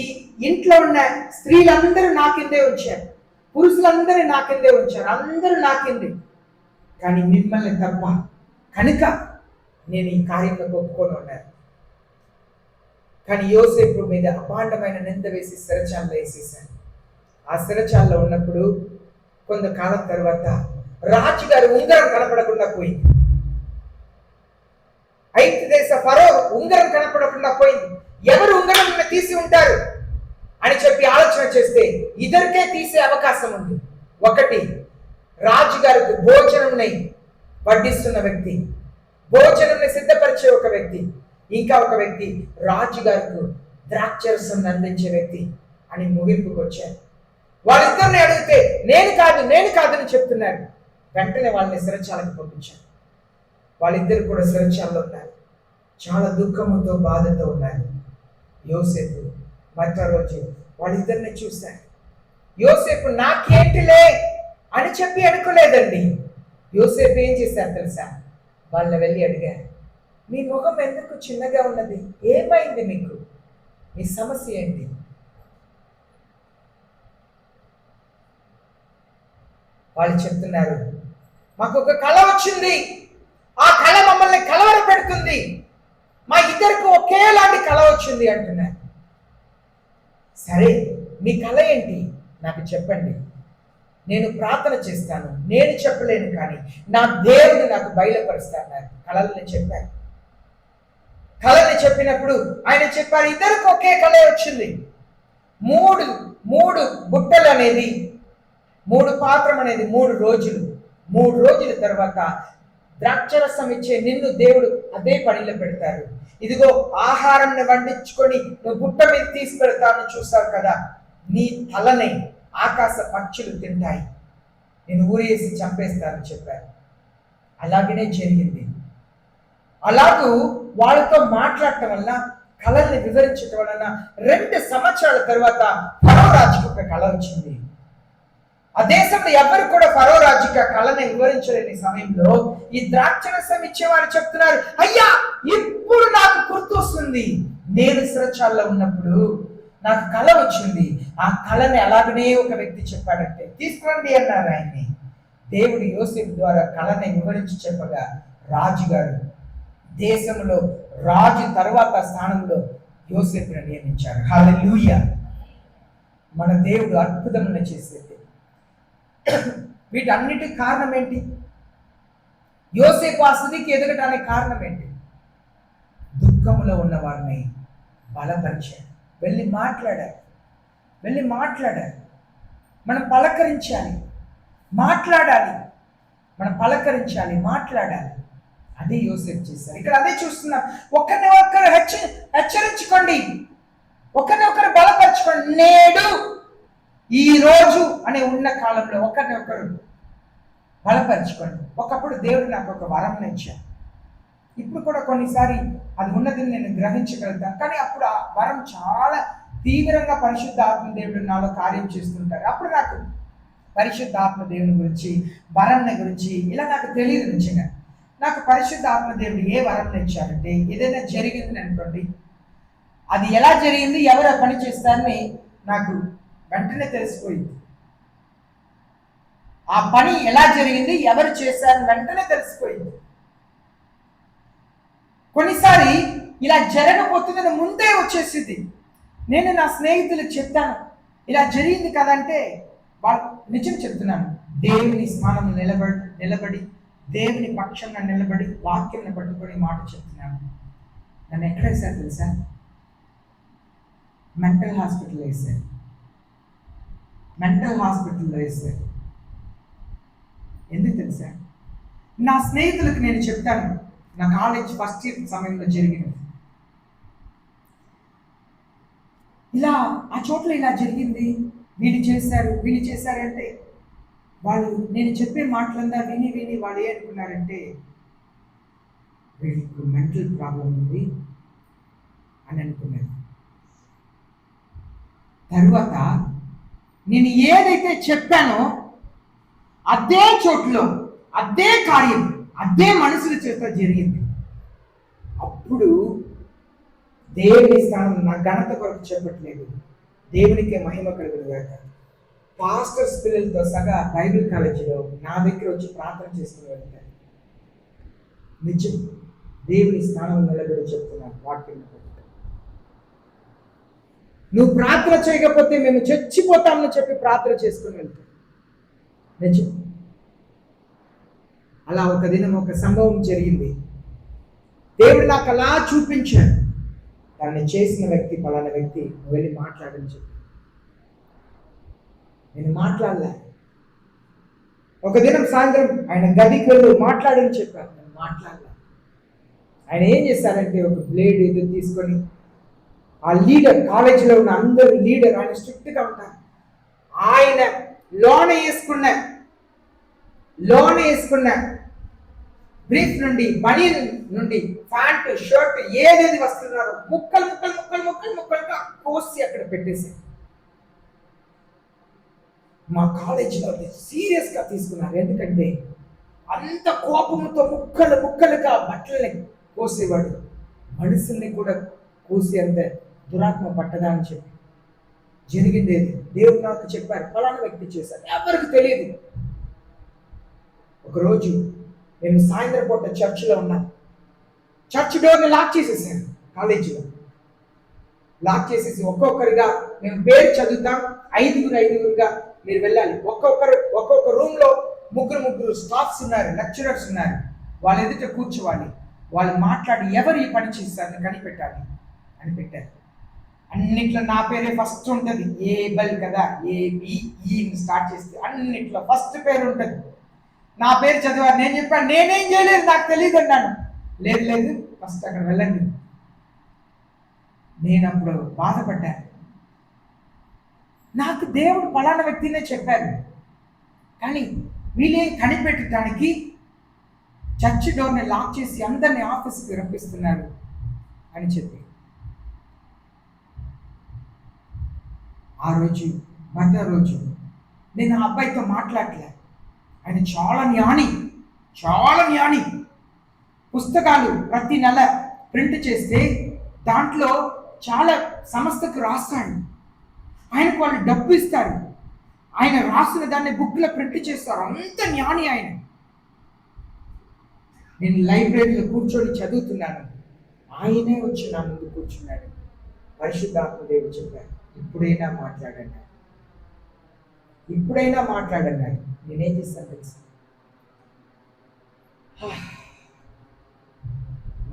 ఇంట్లో ఉన్న స్త్రీలందరూ నా కిందే ఉంచారు, పురుషులందరూ నా కిందే ఉంచారు, అందరూ నా కిందే, కానీ మిమ్మల్ని తప్ప, కనుక నేను ఈ కార్యంలో ఒప్పుకొని ఉన్నాను. కానీ యోసేపు మీద అపాండమైన నింద వేసి శిరచాల్లో వేసేసాను. ఆ శిరచాల్లో ఉన్నప్పుడు కొంతకాలం తర్వాత రాజుగారి ఉంగరం కనపడకుండా పోయింది. ఐగుప్తు దేశ ఫరో ఉంగరం కనపడకుండా పోయింది. ఎవరు ఉంగరం తీసి ఉంటారు అని చెప్పి ఆలోచన చేస్తే ఇద్దరికే తీసే అవకాశం ఉంది. ఒకటి, రాజుగారికి భోజనంని వడ్డిస్తున్న వ్యక్తి, భోజనంని సిద్ధపరిచే ఒక వ్యక్తి, ఇంకా ఒక వ్యక్తి రాజుగారికి ద్రాక్షరసం అందించే వ్యక్తి అని ముగింపుకు వచ్చారు. వాళ్ళిద్దరిని అడిగితే నేను కాదు అని చెప్తున్నారు. వెంటనే వాళ్ళని శిరచాలకు పంపించారు. వాళ్ళిద్దరు కూడా శిరచాలలో ఉన్నారు. చాలా దుఃఖముతో బాధతో ఉన్నారు. యోసేపు మరో రోజు వాళ్ళిద్దరిని చూశారు. యోసేపు నాకేంటిలే అని చెప్పి అనుకోలేదండి. యోసేపు ఏం చేశారు తెలుసా? వాళ్ళని వెళ్ళి అడిగారు, మీ ముఖం ఎందుకు చిన్నగా ఉన్నది? ఏమైంది మీకు? మీ సమస్య ఏంటి? వాళ్ళు చెప్తున్నారు, మాకు ఒక కళ వచ్చింది, ఆ కళ మమ్మల్ని కలవర పెడుతుంది, మా ఇద్దరికి ఒకేలాంటి కళ వచ్చింది అంటున్నారు. సరే, మీ కళ ఏంటి నాకు చెప్పండి, నేను ప్రార్థన చేస్తాను. నేను చెప్పలేను, కానీ నా దేవుడు నాకు బయలుపరుస్తాను. కళలని చెప్పారు. కళని చెప్పినప్పుడు ఆయన చెప్పారు, ఇద్దరికి ఒకే కళ వచ్చింది. మూడు బుట్టలు అనేది, 3 పాత్రం అనేది 3 రోజులు. 3 రోజుల తర్వాత ద్రాక్షరసం ఇచ్చే నిన్ను దేవుడు అదే పనిలో పెడతారు. ఇదిగో ఆహారం వండించుకొని నువ్వు బుట్ట మీద తీసి పెడతాను, చూస్తావు కదా, నీ తలని ఆకాశ పక్షులు తింటాయి, నేను ఊరేసి చంపేస్తానని చెప్పారు. అలాగనే జరిగింది. అలాగూ వాళ్ళతో మాట్లాడటం వల్ల, కళల్ని వివరించటం వలన 2 సంవత్సరాల తర్వాత ఫరో రాజుకు ఒక కళ వచ్చింది. ఆ దేశంలో ఎవరు కూడా ఫరో రాజుకి ఆ కళని వివరించలేని సమయంలో ఈ ద్రాక్షరసం ఇచ్చేవారు చెప్తున్నారు, అయ్యా ఇప్పుడు నాకు గుర్తు వస్తుంది, నేను సిరచాల్లో ఉన్నప్పుడు నాకు కళ వచ్చింది, ఆ కళని అలాగనే ఒక వ్యక్తి చెప్పాడంటే తీసుకురండి అన్నారు ఆయన్ని. దేవుడు యోసేపు ద్వారా కళని వివరించి చెప్పగా రాజుగారు దేశంలో రాజు తర్వాత స్థానంలో యోసేపుని నియమించారు. హల్లెలూయా. మన దేవుడు అద్భుతమైన చేసేది. వీటన్నిటికి కారణం ఏంటి? యోసేపు ఆ స్థితికి ఎదగటానికి కారణం ఏంటి? దుఃఖములో ఉన్న వారిని బలపరిచాడు. వెళ్ళి మాట్లాడారు. మనం పలకరించాలి, మాట్లాడాలి. అదే యోసేపు చేశారు. ఇక్కడ అదే చూస్తున్నాం. ఒకరిని ఒకరు హెచ్చరించుకోండి, ఒకరిని ఒకరు బలపరచుకోండి. నేడు ఈ రోజు అనే ఉన్న కాలంలో ఒకరిని ఒకరు బలపరచుకోండి. ఒకప్పుడు దేవుడు నాకు ఒక వరం ఇచ్చాడు. ఇప్పుడు కూడా కొన్నిసారి అది ఉన్నదని నేను గ్రహించగలుగుతాను. కానీ అప్పుడు ఆ వరం చాలా తీవ్రంగా పరిశుద్ధ ఆత్మ దేవుడు నాలో కార్యం చేస్తుంటారు. అప్పుడు నాకు పరిశుద్ధ ఆత్మ దేవుని గురించి, వరంని గురించి ఇలా నాకు తెలియదు. నిజంగా నాకు పరిశుద్ధ ఆత్మ దేవుడు ఏ వరం ఇచ్చారంటే, ఏదైనా జరిగింది అనుకోండి, అది ఎలా జరిగింది, ఎవరు ఆ పని చేస్తారని నాకు వెంటనే తెలిసిపోయింది. ఆ పని ఎలా జరిగింది, ఎవరు చేశారని వెంటనే తెలిసిపోయింది. కొన్నిసారి ఇలా జరగబోతుందని ముందే వచ్చేసింది. నేను నా స్నేహితులకు చెప్తాను, ఇలా జరిగింది కదంటే వాళ్ళు నిజం చెప్తున్నాను. దేవుని స్థానం నిలబడి దేవుని పక్షంగా నిలబడి వాక్యం పట్టుకొని మాట చెప్తున్నాను. నన్ను ఎక్కడ వేశారు తెలుసా? మెంటల్ హాస్పిటల్లో వేశారు. ఎందుకు తెలుసా? నా స్నేహితులకు నేను చెప్తాను, నా కాలేజ్ ఫస్ట్ ఇయర్ సమయంలో జరిగినది. ఇలా ఆ చోట్ల ఇలా జరిగింది, వీళ్ళు చేశారంటే వాళ్ళు నేను చెప్పే మాటలంతా విని వాళ్ళు ఏమనుకున్నారంటే వీళ్ళకి మెంటల్ ప్రాబ్లం ఉంది అని అనుకున్నారు. తరువాత నేను ఏదైతే చెప్పానో అదే చోట్లో అదే కార్యం అదే మనుషుల చేత జరిగింది. అప్పుడు దేవుని స్థానం నా ఘనత కొరకు చెప్పట్లేదు, దేవునికే మహిమ కలుగునుగాక. పాస్టర్స్ పిల్లలతో సగా బైబిల్ కాలేజీలో నా దగ్గర వచ్చి ప్రార్థన చేసుకుని వెళ్తారు. నిజం, దేవుని స్థానం నిలబడి చెప్తున్నాను వాక్యం. నువ్వు ప్రార్థన చేయకపోతే మేము చచ్చిపోతామని చెప్పి ప్రార్థన చేసుకుని వెళ్తాం. నిజం. అలా ఒక దినం ఒక సంభవం జరిగింది. దేవుడు నాకు అలా చూపించాడు, దాన్ని చేసిన వ్యక్తి పలానా వ్యక్తి, నువ్వు వెళ్ళి మాట్లాడని చెప్పి. నేను మాట్లాడలే. ఒక దినం సాయంత్రం ఆయన గదికి వెళ్ళి మాట్లాడని చెప్పాను, నేను మాట్లాడలే. ఆయన ఏం చేశారంటే ఒక బ్లేడ్ ఏదో తీసుకొని ఆ లీడర్, కాలేజీలో ఉన్న అందరు లీడర్, ఆయన స్ట్రిక్ట్గా ఉంటారు. ఆయన లోన వేసుకున్న బ్రీఫ్ నుండి, బనీన్ నుండి, ప్యాంటు, షర్ట్ ఏదేది వస్తున్నారో ముక్కలుగా కోసి అక్కడ పెట్టేశారు. మా కాలేజీలో సీరియస్గా తీసుకున్నారు. ఎందుకంటే అంత కోపంతో ముక్కలుగా బట్టలని కోసేవాడు. మనుషుల్ని కూడా కోసి అంత దురాత్మ పట్టదా అని చెప్పి జరిగింది. దేవుడు నాకు చెప్పారు, ఫలానా వ్యక్తి చేశారు, ఎవరికి తెలియదు. ఒకరోజు మేము సాయంత్రం పూట చర్చిలో ఉన్నాం. చర్చ్ డోర్ని లాక్ చేసేసాను. కాలేజీలో లాక్ చేసేసి ఒక్కొక్కరిగా మేము పేరు చదువుతాం, ఐదుగురుగా మీరు వెళ్ళాలి. ఒక్కొక్క రూమ్ లో ముగ్గురు స్టాఫ్స్ ఉన్నారు, లెక్చరర్స్ ఉన్నారు. వాళ్ళ ఎదుట కూర్చోవాలి, వాళ్ళు మాట్లాడి ఎవరు ఈ పని చేస్తారని కనిపెట్టాలి అని పెట్టారు. అన్నిట్లో నా పేరే ఫస్ట్ ఉంటుంది. ఏ బల్ కదా, ఏబిఈ స్టార్ట్ చేస్తే అన్నిట్లో ఫస్ట్ పేరు ఉంటుంది. నా పేరు చదివారు. నేను చెప్పాను, నేనేం చేయలేదు, నాకు తెలియదు అన్నాను. లేదు ఫస్ట్ అక్కడ వెళ్ళండి. నేను అప్పుడు బాధపడ్డాను. నాకు దేవుడు పలానా వ్యక్తినే చెప్పారు, కానీ వీళ్ళేం కనిపెట్టడానికి చర్చ్ డోర్ని లాక్ చేసి అందరినీ ఆఫీస్కి రప్పిస్తున్నారు అని చెప్పి ఆ రోజు మధ్య రోజు నేను ఆ అబ్బాయితో మాట్లాడలే. ఆయన చాలా జ్ఞాని, చాలా జ్ఞాని. పుస్తకాలు ప్రతి నెల ప్రింట్ చేస్తే దాంట్లో చాలా సంస్థకు రాస్తాడు. ఆయనకు వాళ్ళు డబ్బు ఇస్తారు, ఆయన రాసిన దాన్ని బుక్లో ప్రింట్ చేస్తారు. అంత జ్ఞాని ఆయన. నేను లైబ్రరీలో కూర్చొని చదువుతున్నాను, ఆయనే వచ్చి నా ముందు కూర్చున్నాడు. పరిశుద్ధాత్మ దేవుడు చెప్పారు, ఇప్పుడైనా మాట్లాడండి, ఇప్పుడైనా మాట్లాడండి. నేనేం చేస్తాను తెలుసు,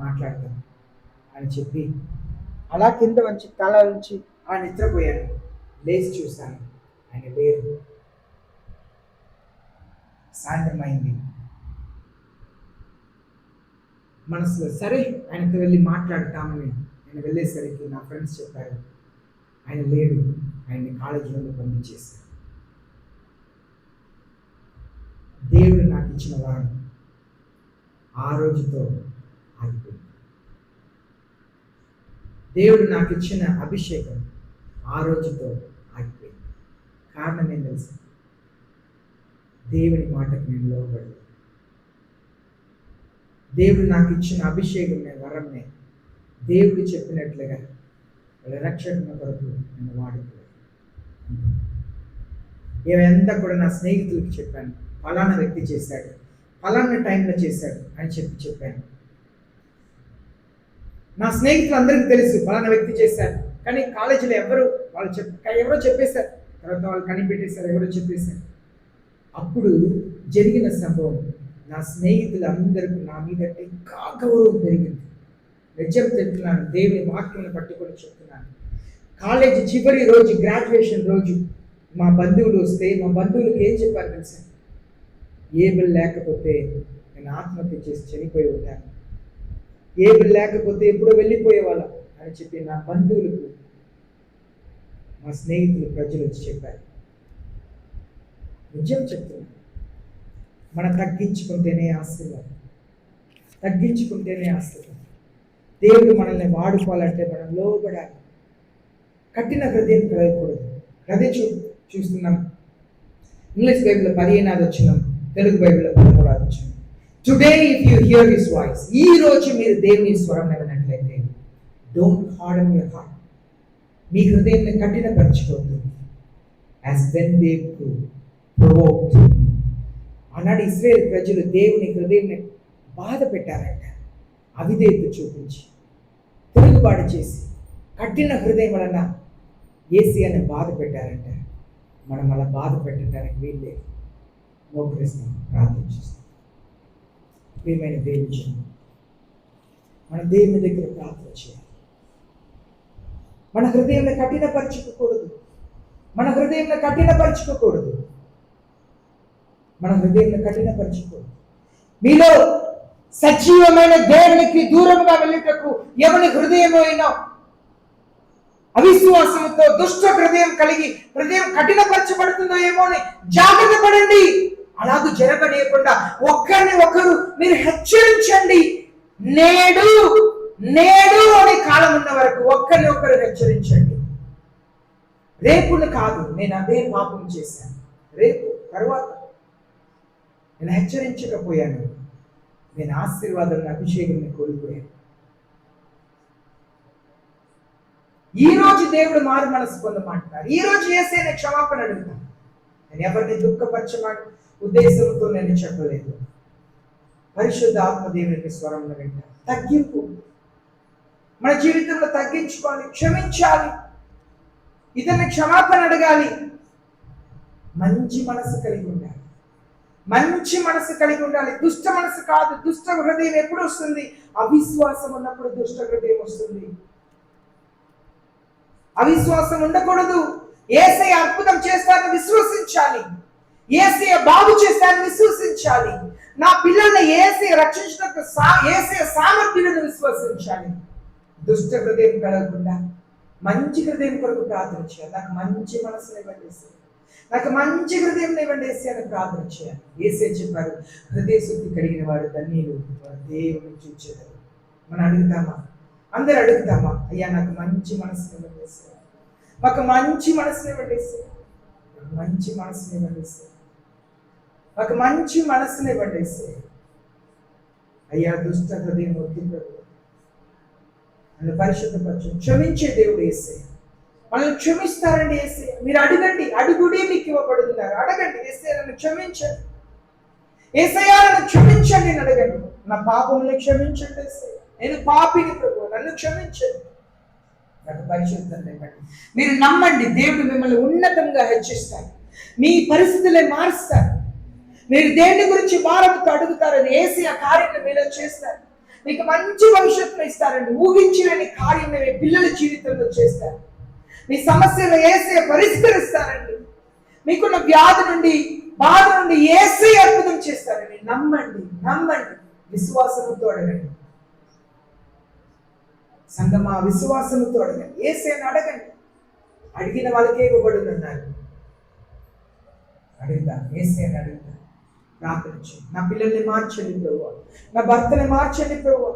మాట్లాడతాను అని చెప్పి అలా కింద వంచి తల నుంచి ఆ నిద్రపోయాను. లేచి చూశాను, ఆయన లేరు. సాయంత్రం అయింది. మనసులో సరే ఆయనతో వెళ్ళి మాట్లాడతామని నేను వెళ్ళేసరికి నా ఫ్రెండ్స్ చెప్పారు, ఆయన లేడు, ఆయన్ని కాలేజీలో పంపించేశారు. దేవుడు నాకు ఇచ్చిన వారం ఆ రోజుతో ఆగిపోయింది. దేవుడు నాకు ఇచ్చిన అభిషేకం ఆ రోజుతో ఆగిపోయింది. కారణం ఏం తెలుసు? దేవుని మాటకు నేను లోబడలేదు. దేవుడు నాకు ఇచ్చిన అభిషేకం వరంనే దేవుడు చెప్పినట్లుగా వాళ్ళ రక్షణ కొరకు నేను వాడుకోలేదు. ఏమంతా కూడా నా స్నేహితులకు చెప్పాను, ఫలానా వ్యక్తి చేశాడు, ఫలానా టైంలో చేశాడు అని చెప్పాను. నా స్నేహితులు అందరికీ తెలుసు ఫలానా వ్యక్తి చేశారు, కానీ కాలేజీలో ఎవరో చెప్పేశారు, తర్వాత వాళ్ళు కనిపెట్టేశారు, ఎవరో చెప్పేశారు. అప్పుడు జరిగిన సంభవం నా స్నేహితులందరికీ నా మీద ఇంకా గౌరవం పెరిగింది. నిజం చెప్తున్నాను, దేవుని వాక్యాన్ని పట్టుకొని చెప్తున్నాను. కాలేజీ చివరి రోజు, గ్రాడ్యుయేషన్ రోజు మా బంధువులు వస్తే మా బంధువులకు ఏం చెప్పారు తెలుసా? ఏబుల్ లేకపోతే నేను ఆత్మహత్య చేసి చనిపోయి ఉంటాను, ఏబుల్ లేకపోతే ఎప్పుడో వెళ్ళిపోయేవాళ్ళం అని చెప్పి నా బంధువులకు మా స్నేహితులు ప్రజలు వచ్చి చెప్పారు. నిజం చెప్తున్నాను, మనం తగ్గించుకుంటేనే ఆశీర్వాదం, తగ్గించుకుంటేనే ఆశీర్వాదం. దేవుడు మనల్ని వాడుకోవాలంటే మనం లోబడాలి. కఠిన హృదయం కలగకూడదు. అదే చూస్తున్నాం. ఇంగ్లీష్ బైబిల్లో 15వ వచనం, తెలుగు బైబిల్లో 13వ వచనం. Today if you hear his voice, ఈ రోజు మీరు దేవుని స్వరం విన్నట్లయితే, డోంట్ హార్డెన్ యువర్ హార్ట్, మీ హృదయాన్ని కఠినపరచుకోవద్దు. As when they provoked. ఆనాడు ఇశ్రాయేలు ప్రజలు దేవుని హృదయాన్ని బాధ పెట్టారంట, అవిధేయత చూపించి తిరుగుబాటు చేసి కఠిన హృదయం వలన యేసయ్యను బాధ పెట్టారంట. మనం అలా బాధ పెట్టడానికి వీళ్ళే మోకరిస్తాం, ప్రార్థిస్తాం. ప్రియమైన దేవుని జనం, మన దేవుని దగ్గర ప్రార్థన చేయాలి. మన హృదయంలో కఠినపరచుకోకూడదు, మన హృదయంలో కఠినపరచుకోకూడదు, మన హృదయంలో కఠినపరచుకోకూడదు. మీలో సజీవమైన దేవునికి దూరంగా వెళ్ళేటకు ఎవరి హృదయంలో అయినా అవిశ్వాసంతో దుష్ట హృదయం కలిగి హృదయం కఠినపరచబడుతుందో ఏమో అని జాగ్రత్త పడండి. అలాగూ జరగనీయకుండా ఒకరిని ఒకరు మీరు హెచ్చరించండి. నేడు నేడు అనే కాలం ఉన్న వరకు ఒకరిని ఒకరు హెచ్చరించండి. రేపును కాదు, నేను అదే పాపం చేశాను, రేపు తర్వాత నేను హెచ్చరించకపోయాను, నేను ఆశీర్వాదం అభిషేకాన్ని కోల్పోయాను. ఈ రోజు దేవుడు మారు మనసు పొందమంటున్నారు. ఈ రోజు యేసయ్యను క్షమాపణ అడుగుతాను. నేను ఎవరిని దుఃఖపరచమని ఉద్దేశంతో నేను చెప్పలేదు. పరిశుద్ధ ఆత్మదేవుని స్వరంలో వింటాను. తగ్గింపు మన జీవితంలో తగ్గించుకోవాలి, క్షమించాలి, ఇతన్ని క్షమాపణ అడగాలి. మంచి మనసు కలిగి ఉండాలి, మంచి మనసు కలిగి ఉండాలి. దుష్ట మనసు కాదు. దుష్ట హృదయం ఎప్పుడు వస్తుంది? అవిశ్వాసం ఉన్నప్పుడు దుష్ట హృదయం వస్తుంది. అవిశ్వాసం ఉండకూడదు. యేసయ్య అద్భుతం చేస్తానని విశ్వసించాలి, యేసయ్య బాగు చేస్తానని విశ్వసించాలి. నా పిల్లల్ని యేసయ్య రక్షించడానికి యేసయ్య సామర్థ్యాలను విశ్వసించాలి. దుష్ట హృదయం కలగకుండా మంచి హృదయం కొరకు ప్రార్థన చేయాలి. నాకు మంచి మనసుని ఇవ్వండి, నాకు మంచి హృదయం ఇవ్వండి అని ప్రార్థన చేయాలి. యేసయ్య చెప్పారు, హృదయ శుద్ధి కలిగిన వారు ధన్యులు, దేవుని చూచేవారు. మనం అడుగుతామా? అందరు అడుగుతామా? అయ్యా నాకు మంచి మనసుని ఇవ్వండి, మాకు మంచి మనసుని ఇవ్వండి. నాకు మంచి మనసుని ఇవ్వండి యేసయ్య. నాకు మంచి మనసుని ఇవ్వండి యేసయ్య. అయ్యా దుష్ట హృదయం వద్దు ప్రభు. నన్ను పరిశుద్ధపరచు. క్షమించే దేవుడు యేసయ్య. మనల్ని క్షమిస్తారండి యేసయ్య. మీరు అడగండి, అడుగుడే మీకు ఇవ్వబడుతున్నారు. అడగండి, యేసయ్య నన్ను క్షమించండి, యేసయ్య నన్ను క్షమించండి అని అడగండి. నా పాపములను క్షమించండి యేసయ్య. నేను పాపిని ప్రభు, నన్ను క్షమించండి. నాకు పరిశుద్ధత ఇవ్వండి. మీరు నమ్మండి, దేవుడు మిమ్మల్ని ఉన్నతంగా హెచ్చిస్తారు. మీ పరిస్థితులే మారుస్తారు. మీరు దేని గురించి భారంతో అడుగుతారని యేసయ్య కార్యాన్ని మీలో చేస్తారు. మీకు మంచి భవిష్యత్తును ఇస్తారండి. ఊహించలేని కార్యం మీ పిల్లల జీవితంలో చేస్తారు. మీ సమస్యలు యేసయ్య పరిష్కరిస్తారండి. మీకున్న వ్యాధి నుండి, బాధ నుండి యేసయ్య అద్భుతం చేస్తారండి. నమ్మండి, నమ్మండి, విశ్వాసంతో అడగండి. సంగమా, విశ్వాసంతో అడగండి. యేసయ్యను అడగండి. అడిగిన వాళ్ళకే ఇవ్వబడుతున్నారు. అడుగుతాను, యేసయ్యను అడుగుతాను. ప్రార్థన చేయండి. నా పిల్లల్ని మార్చండి ప్రభువా, నా భర్తని మార్చండి ప్రభువా.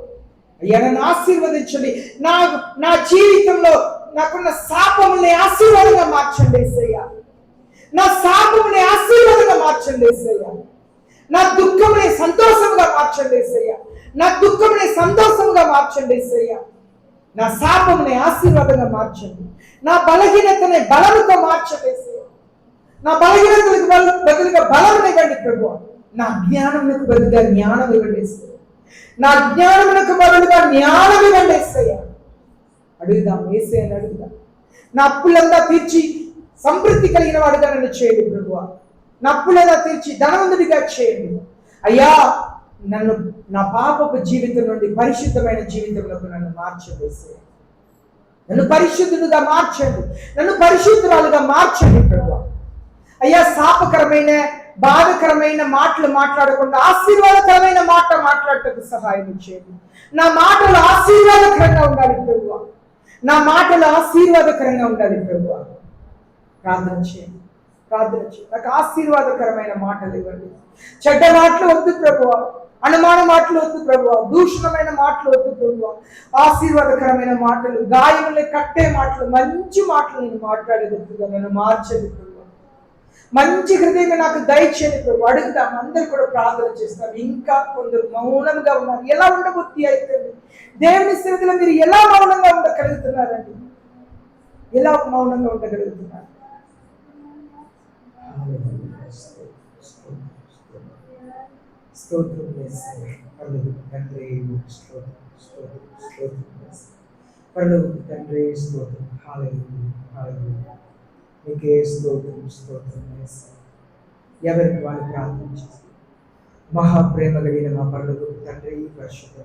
అయ్యా నన్ను ఆశీర్వదించండి. నా జీవితంలో నాకున్న శాపముల్ని ఆశీర్వాదంగా మార్చండి యేసయ్య. నా శాపముని ఆశీర్వాదంగా మార్చండి యేసయ్య. నా దుఃఖముని సంతోషముగా మార్చండి యేసయ్య. నా దుఃఖముని సంతోషముగా మార్చండి యేసయ్య. నా శాపముని ఆశీర్వాదంగా మార్చండి. నా బలహీనతని బలముతో మార్చండి యేసయ్య. నా బలహీనతలకు బదులుగా బలమును ఇవ్వండి ప్రభువా. నా జ్ఞానమునకు బదులుగా జ్ఞానం ఇవ్వండి యేసయ్య. నా జ్ఞానమునకు బదులుగా జ్ఞానం ఇవ్వండి యేసయ్య. అడుగుదాం, యేసయ్యను అడుగుదాం. నా అప్పులంతా తీర్చి సమృద్ధి కలిగిన వాడుగా నన్ను చేయండి ప్రభువా. నా అప్పులంతా తీర్చి ధనవంతుడిగా చేయండి అయ్యా. నన్ను నా పాపపు జీవితం నుండి పరిశుద్ధమైన జీవితంలోకి నన్ను మార్చండి యేసయ్య. నన్ను పరిశుద్ధుడుగా మార్చండి. నన్ను పరిశుద్ధురాలుగా మార్చండి ప్రభువా. అయ్యా శాపకరమైన, బాధకరమైన మాటలు మాట్లాడకుండా ఆశీర్వాదకరమైన మాట మాట్లాడటకు సహాయం చేయండి. నా మాటలు ఆశీర్వాదకరంగా ఉండాలి ప్రభువా. నా మాటలు ఆశీర్వాదకరంగా ఉండాలి ప్రభువా. ప్రార్థన చేయండి, ప్రార్థన చేయండి. నాకు ఆశీర్వాదకరమైన మాటలు ఇవ్వండి. చెడ్డ మాటలు వద్దు ప్రభువా. అనుమాన మాటలు వద్దు ప్రభువా. దూషణమైన మాటలు వద్దు ప్రభువా. ఆశీర్వాదకరమైన మాటలు, గాయములు కట్టే మాటలు, మంచి మాటలు నేను మాట్లాడేటట్టుగా నన్ను మార్చండి ప్రభువా. మంచి హృదయం నాకు దయచేయండి ప్రభు. అడుగుతాం, అందరు కూడా ప్రార్థన చేస్తాం. ఇంకా కొందరు మౌనంగా ఉన్నారు. ఎలా ఉండబుద్ధి అయిపోయింది? దేవుని సన్నిధిలో మీరు ఎలా మౌనంగా ఉండగలుగుతున్నారండి? ఎలా మౌనంగా ఉండగలుగుతున్నారు? స్తోత్రం తండ్రి, తండ్రి స్తోత్రం. హల్లెలూయా, నీకే స్తోత్రం, స్తోత్రం. ఎవరికి వాళ్ళు ప్రార్థన చేస్తారు. మహాప్రేమ కలిగిన మా పరలోకపు తండ్రి, పరిశుద్ధ